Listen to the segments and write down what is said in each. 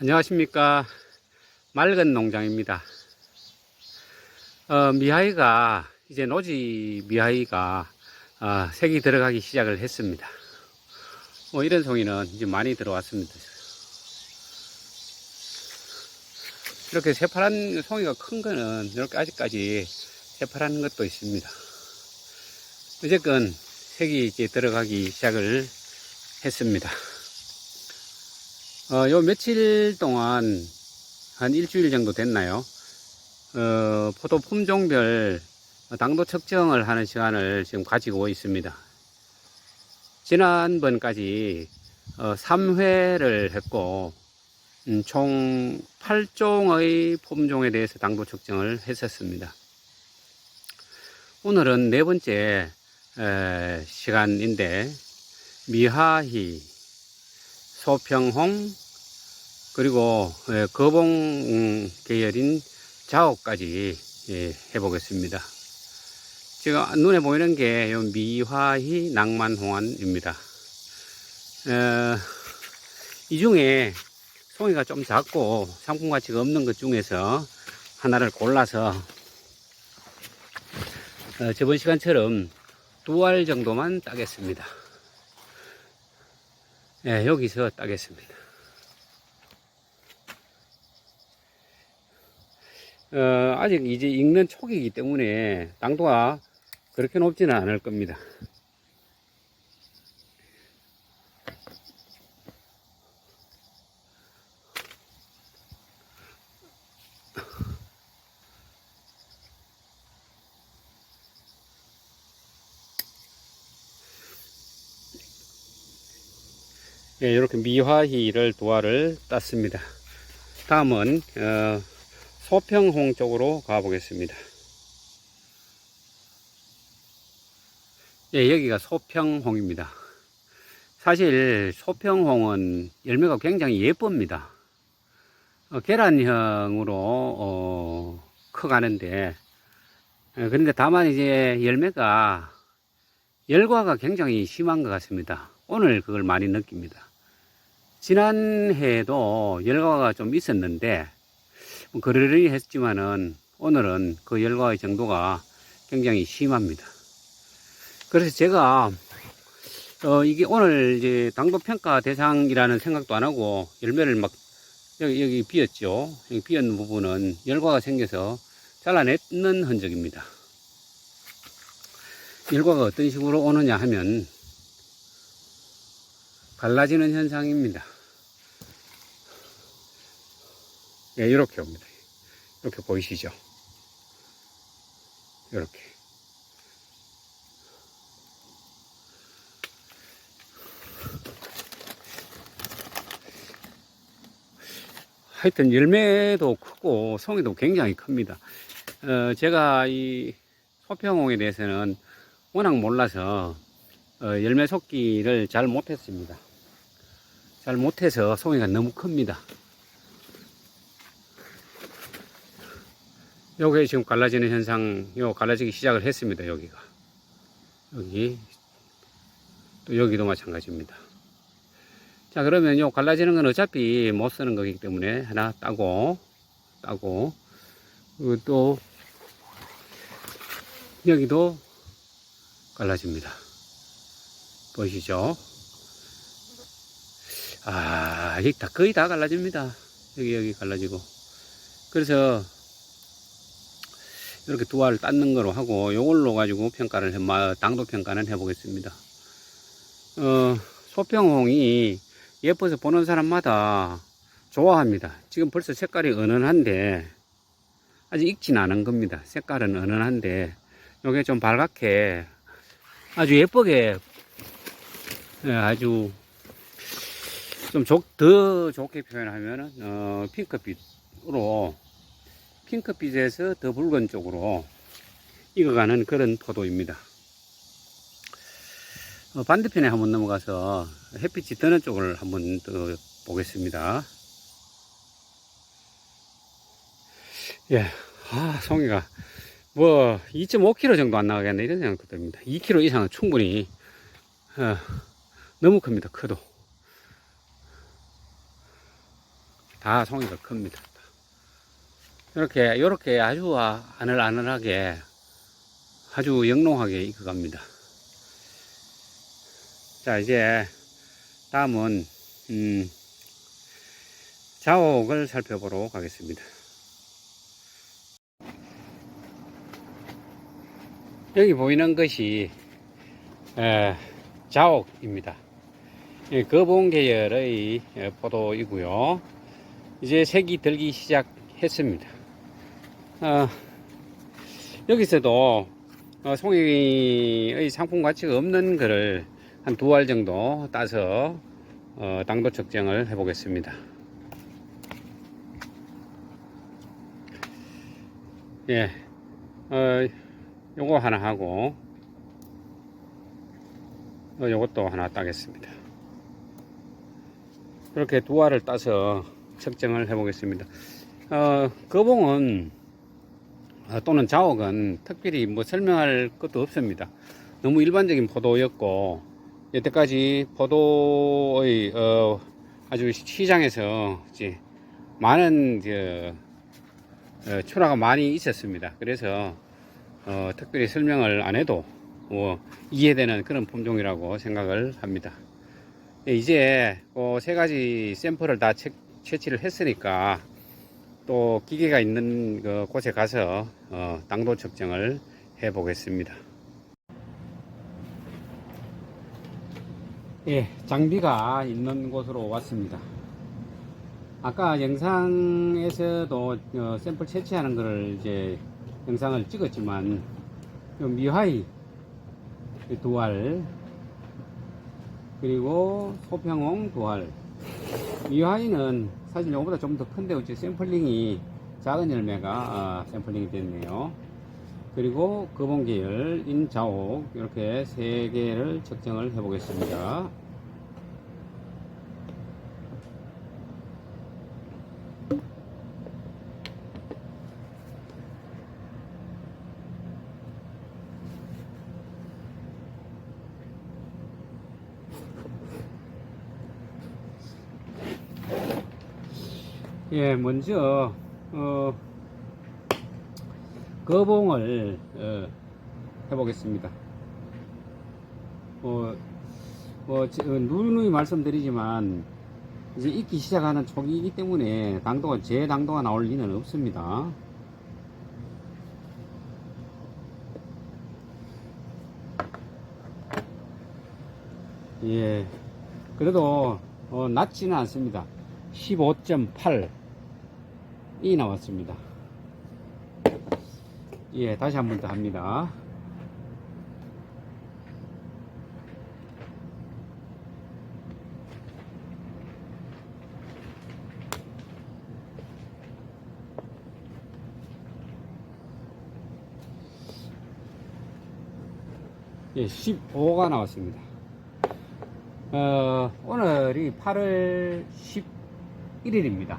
안녕하십니까. 맑은 농장입니다. 미하이가 이제 노지 미하이가 색이 들어가기 시작을 했습니다. 이런 송이는 이제 많이 들어왔습니다. 이렇게 새파란 송이가 큰 거는 이렇게 아직까지 새파란 것도 있습니다. 어쨌건 색이 이제 들어가기 시작을 했습니다. 요 며칠 동안 한 일주일 정도 됐나요? 포도 품종별 당도 측정을 하는 시간을 지금 가지고 있습니다. 지난번까지 3회를 했고, 총 8종의 품종에 대해서 당도 측정을 했었습니다. 오늘은 네 번째 시간인데, 미하희, 소평홍, 그리고 거봉 계열인 자오까지 해보겠습니다. 지금 눈에 보이는 게 미화희 낭만홍안입니다. 이 중에 송이가 좀 작고 상품 가치가 없는 것 중에서 하나를 골라서 저번 시간처럼 2알 정도만 따겠습니다. 여기서 따겠습니다. 아직 이제 익는 초기이기 때문에 당도가 그렇게 높지는 않을 겁니다. 이렇게 미화희를 2알을 땄습니다. 다음은 소평홍 쪽으로 가보겠습니다. 여기가 소평홍입니다. 사실 소평홍은 열매가 굉장히 예쁩니다. 계란형으로 커가는데, 그런데 다만 이제 열매가 열과가 굉장히 심한 것 같습니다. 오늘 그걸 많이 느낍니다. 지난해에도 열과가 좀 있었는데 그러려니 했지만은 오늘은 그 열과의 정도가 굉장히 심합니다. 그래서 제가 이게 오늘 이제 당도 평가 대상이라는 생각도 안 하고 열매를 막 여기 비었죠. 여기 비었는 부분은 열과가 생겨서 잘라냈는 흔적입니다. 열과가 어떤 식으로 오느냐 하면 갈라지는 현상입니다. 이렇게 옵니다. 이렇게 보이시죠? 이렇게. 하여튼 열매도 크고 송이도 굉장히 큽니다. 제가 이 소평홍에 대해서는 워낙 몰라서 열매 속기를 잘 못했습니다. 잘 못해서 송이가 너무 큽니다. 요게 지금 갈라지는 현상, 갈라지기 시작을 했습니다. 여기가. 여기. 또 여기도 마찬가지입니다. 자, 그러면 요 갈라지는 건 어차피 못 쓰는 거기 때문에 하나 따고, 그리고 또, 여기도 갈라집니다. 보이시죠? 여기 거의 다 갈라집니다. 여기 갈라지고. 그래서, 이렇게 2알을 땄는 거로 하고, 요걸로 가지고 당도 평가는 해보겠습니다. 소평홍이 예뻐서 보는 사람마다 좋아합니다. 지금 벌써 색깔이 은은한데, 아직 익진 않은 겁니다. 색깔은 은은한데, 요게 좀 발갛게, 아주 예쁘게, 아주, 좀 더 좋게 표현하면은, 핑크빛에서 더 붉은 쪽으로 익어가는 그런 포도입니다. 반대편에 한번 넘어가서 햇빛이 드는 쪽을 한번 더 보겠습니다. 송이가 뭐 2.5kg 정도 안 나가겠네 이런 생각도 듭니다. 2kg 이상은 충분히 너무 큽니다. 커도. 다 송이가 큽니다. 이렇게 아주 아늘아늘하게 아주 영롱하게 익어갑니다. 자, 이제 다음은 자옥을 살펴보도록 하겠습니다. 여기 보이는 것이 자옥입니다. 거봉 계열의 포도이고요. 이제 색이 들기 시작했습니다. 여기서도 송이의 상품 가치가 없는 거를 한 2알 정도 따서 당도 측정을 해 보겠습니다. 예, 요거 하나 하고 요것도 하나 따겠습니다. 그렇게 2알을 따서 측정을 해 보겠습니다. 거봉은 또는 자옥은 특별히 뭐 설명할 것도 없습니다. 너무 일반적인 포도였고, 여태까지 포도의 아주 시장에서 이제 많은 출하가 많이 있었습니다. 그래서 특별히 설명을 안 해도 이해되는 그런 품종이라고 생각을 합니다. 이제 그 3가지 샘플을 다 채취를 했으니까 또 기계가 있는 곳에 가서 당도 측정을 해 보겠습니다. 예, 장비가 있는 곳으로 왔습니다. 아까 영상에서도 샘플 채취하는 것을 이제 영상을 찍었지만 미하이 2알 그리고 소평홍 2알. 미하이는 사실 이거보다 좀 더 큰데 어째 샘플링이 작은 열매가 샘플링이 됐네요. 그리고 거봉 계열인 자옥 이렇게 3개를 측정을 해 보겠습니다. 예, 먼저 거봉을 해보겠습니다. 누누이 말씀드리지만 이제 익기 시작하는 초기이기 때문에 제 당도가 나올 리는 없습니다. 예, 그래도 낮지는 않습니다. 15.8이 나왔습니다. 예, 다시 한 번 더 합니다. 예, 15가 나왔습니다. 오늘이 8월 11일입니다.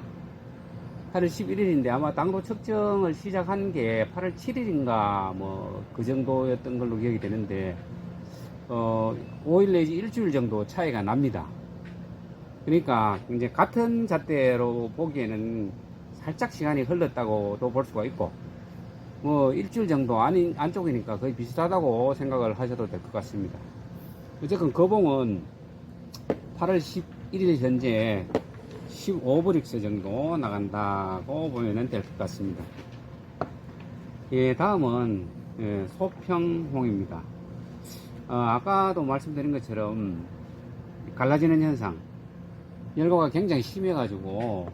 8월 11일인데 아마 당도 측정을 시작한 게 8월 7일인가 뭐 그 정도였던 걸로 기억이 되는데 5일 내지 일주일 정도 차이가 납니다. 그러니까 이제 같은 잣대로 보기에는 살짝 시간이 흘렀다고도 볼 수가 있고 뭐 일주일 정도 안쪽이니까 거의 비슷하다고 생각을 하셔도 될 것 같습니다. 어쨌든 거봉은 8월 11일 현재 15브릭스 정도 나간다고 보면 될 것 같습니다. 예, 다음은 소평홍입니다. 아까도 말씀드린 것처럼 갈라지는 현상, 열과가 굉장히 심해가지고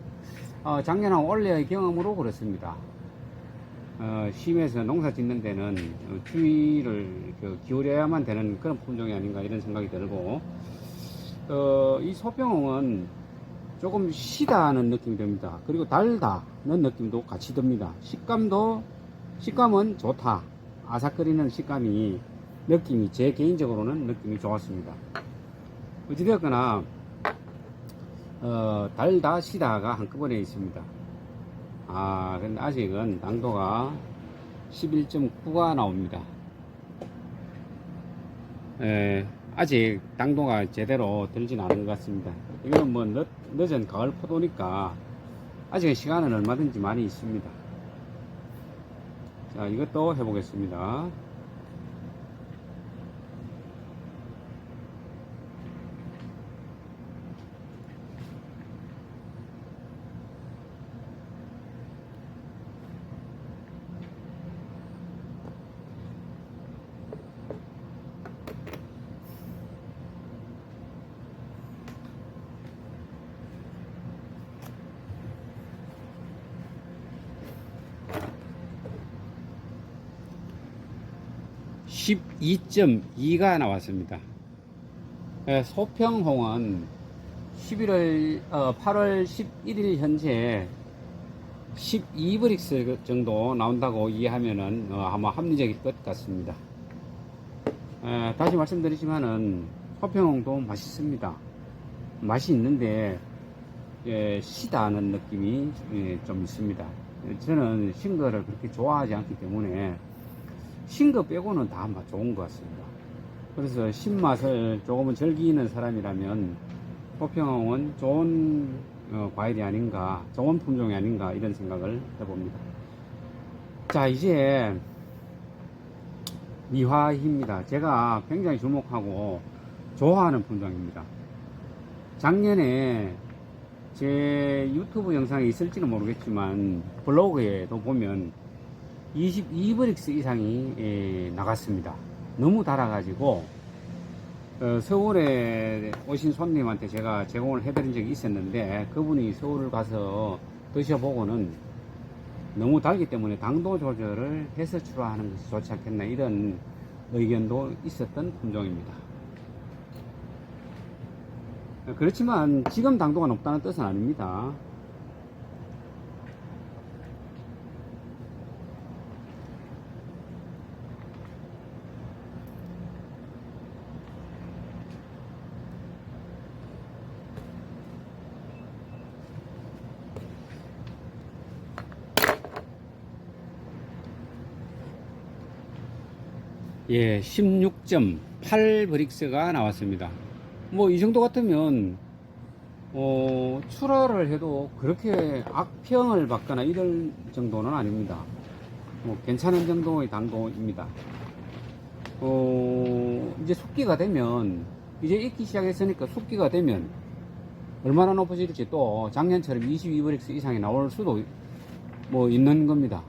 작년하고 올해의 경험으로 그렇습니다. 심해서 농사 짓는 데는 주의를 기울여야만 되는 그런 품종이 아닌가 이런 생각이 들고 이 소평홍은 조금 시다는 느낌이 듭니다. 그리고 달다는 느낌도 같이 듭니다. 식감은 좋다. 아삭거리는 식감이 제 개인적으로는 느낌이 좋았습니다. 어찌되었거나 달다 시다가 한꺼번에 있습니다. 근데 아직은 당도가 11.9가 나옵니다. 아직 당도가 제대로 들진 않은 것 같습니다. 이거는 뭐 늦은 가을 포도니까 아직은 시간은 얼마든지 많이 있습니다. 자, 이것도 해보겠습니다. (12.2가) 나왔습니다. 소평홍은 8월 11일 현재 12브릭스 정도 나온다고 이해하면은 아마 합리적일 것 같습니다. 다시 말씀드리지만은 소평홍도 맛있습니다. 맛이 있는데 시다는 느낌이 좀 있습니다. 저는 신 거를 그렇게 좋아하지 않기 때문에 신 거 빼고는 다 맛 좋은 것 같습니다. 그래서 신맛을 조금은 즐기는 사람이라면 소평홍은 좋은 과일이 아닌가, 좋은 품종이 아닌가, 이런 생각을 해봅니다. 자, 이제 미화희입니다. 제가 굉장히 주목하고 좋아하는 품종입니다. 작년에 제 유튜브 영상에 있을지는 모르겠지만 블로그에도 보면 22브릭스 이상이 나갔습니다. 너무 달아가지고 서울에 오신 손님한테 제가 제공을 해드린 적이 있었는데, 그분이 서울 가서 드셔보고는 너무 달기 때문에 당도 조절을 해서 출하하는 것이 좋지 않겠나, 이런 의견도 있었던 품종입니다. 그렇지만 지금 당도가 높다는 뜻은 아닙니다. 예, 16.8브릭스가 나왔습니다. 뭐 이 정도 같으면 출하를 해도 그렇게 악평을 받거나 이럴 정도는 아닙니다. 뭐 괜찮은 정도의 당도입니다. 이제 숙기가 되면, 이제 익기 시작했으니까 숙기가 되면 얼마나 높아질지, 또 작년처럼 22브릭스 이상이 나올 수도 뭐 있는 겁니다.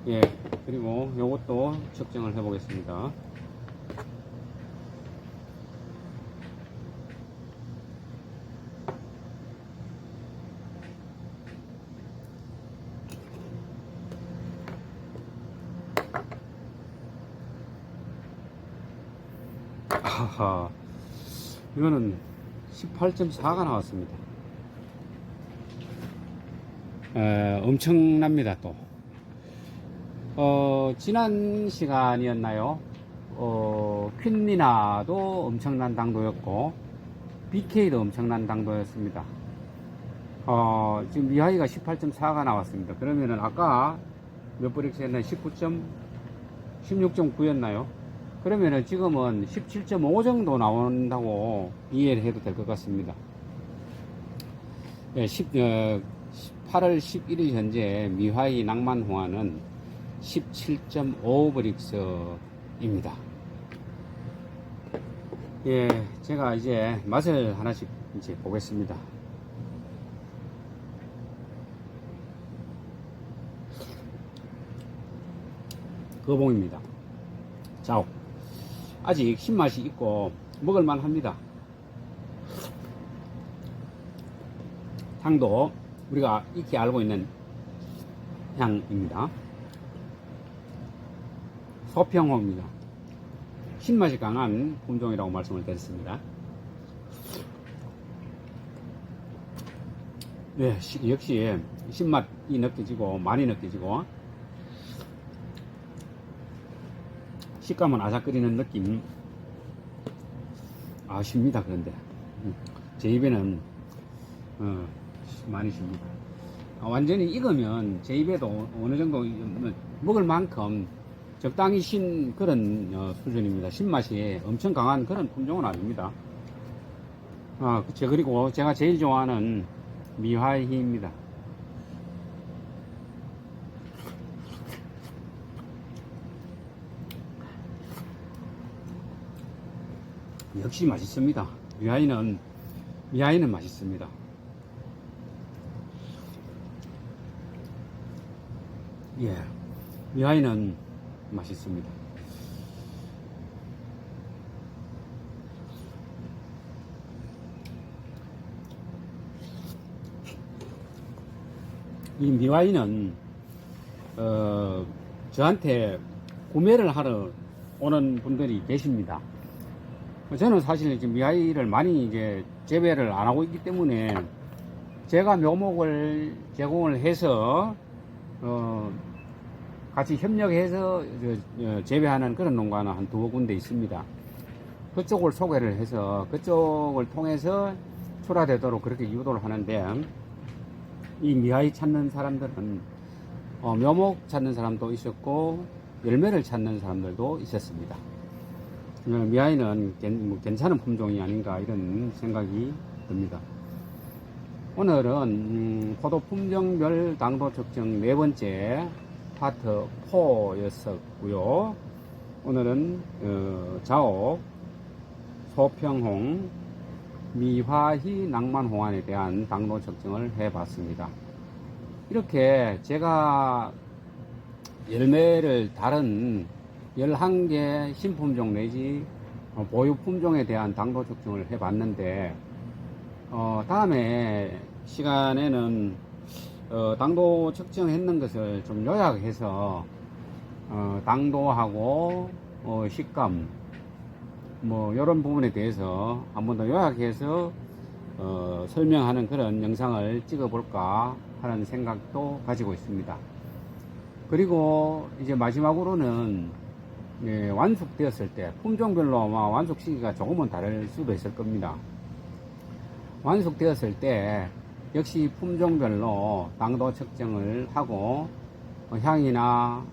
예, 그리고 요것도 측정을 해 보겠습니다. 하하, 이거는 18.4가 나왔습니다. 엄청납니다. 또 지난 시간이었나요? 퀸리나도 엄청난 당도였고 BK도 엄청난 당도였습니다. 지금 미하이가 18.4가 나왔습니다. 그러면은 아까 몇 브릭스 했나요? 16.9였나요? 그러면은 지금은 17.5 정도 나온다고 이해를 해도 될 것 같습니다. 8월 11일 현재 미하이 낭만홍화는 17.5브릭스입니다. 예, 제가 이제 맛을 하나씩 이제 보겠습니다. 거봉입니다. 자, 아직 신맛이 있고 먹을만 합니다. 향도 우리가 익히 알고 있는 향입니다. 소평홍입니다. 신맛이 강한 품종이라고 말씀을 드렸습니다. 네, 역시 신맛이 느껴지고 많이 느껴지고 식감은 아삭거리는 느낌 쉽니다. 그런데 제 입에는 많이 쉽니다. 완전히 익으면 제 입에도 어느 정도 먹을 만큼 적당히 신 그런 수준입니다. 신맛이 엄청 강한 그런 품종은 아닙니다. 그리고 제가 제일 좋아하는 미화희입니다. 역시 맛있습니다. 미화희는 맛있습니다. 예, 미화희는 맛있습니다. 이 미화희는 저한테 구매를 하러 오는 분들이 계십니다. 저는 사실 이제 미화희를 많이 이제 재배를 안 하고 있기 때문에 제가 묘목을 제공을 해서 같이 협력해서 재배하는 그런 농가는 한 2군데 있습니다. 그쪽을 소개를 해서 그쪽을 통해서 출하되도록 그렇게 유도를 하는데, 이 미화희 찾는 사람들은 묘목 찾는 사람도 있었고 열매를 찾는 사람들도 있었습니다. 미화희는 괜찮은 품종이 아닌가 이런 생각이 듭니다. 오늘은 포도 품종별 당도 측정 4번째 파트 4였었고요. 오늘은 자옥, 소평홍, 미화희, 낭만홍안에 대한 당도 측정을 해봤습니다. 이렇게 제가 열매를 다른 11개 신품종 내지 보유 품종에 대한 당도 측정을 해봤는데, 다음에 시간에는 당도 측정했는 것을 좀 요약해서 당도하고 식감 뭐 이런 부분에 대해서 한 번 더 요약해서 설명하는 그런 영상을 찍어 볼까 하는 생각도 가지고 있습니다. 그리고 이제 마지막으로는 완숙되었을 때 품종별로 아마 완숙 시기가 조금은 다를 수도 있을 겁니다. 완숙되었을 때 역시 품종별로 당도 측정을 하고 향이나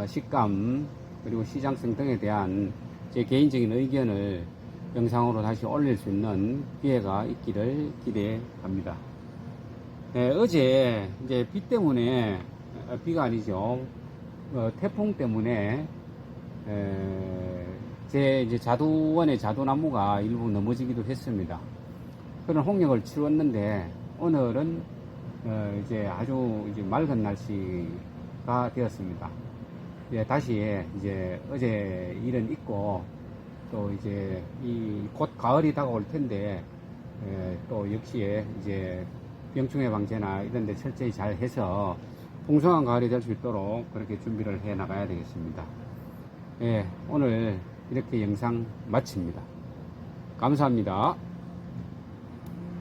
식감 그리고 시장성 등에 대한 제 개인적인 의견을 영상으로 다시 올릴 수 있는 기회가 있기를 기대합니다. 어제 이제 비 때문에, 비가 아니죠, 태풍 때문에 제 이제 자두원의 자두나무가 일부 넘어지기도 했습니다. 그런 홍역을 치렀는데 오늘은 이제 아주 이제 맑은 날씨가 되었습니다. 다시 이제 어제 일은 있고 또 이제 곧 가을이 다가올 텐데 또 역시에 이제 병충 예방제나 이런 데 철저히 잘 해서 풍성한 가을이 될 수 있도록 그렇게 준비를 해 나가야 되겠습니다. 오늘 이렇게 영상 마칩니다. 감사합니다.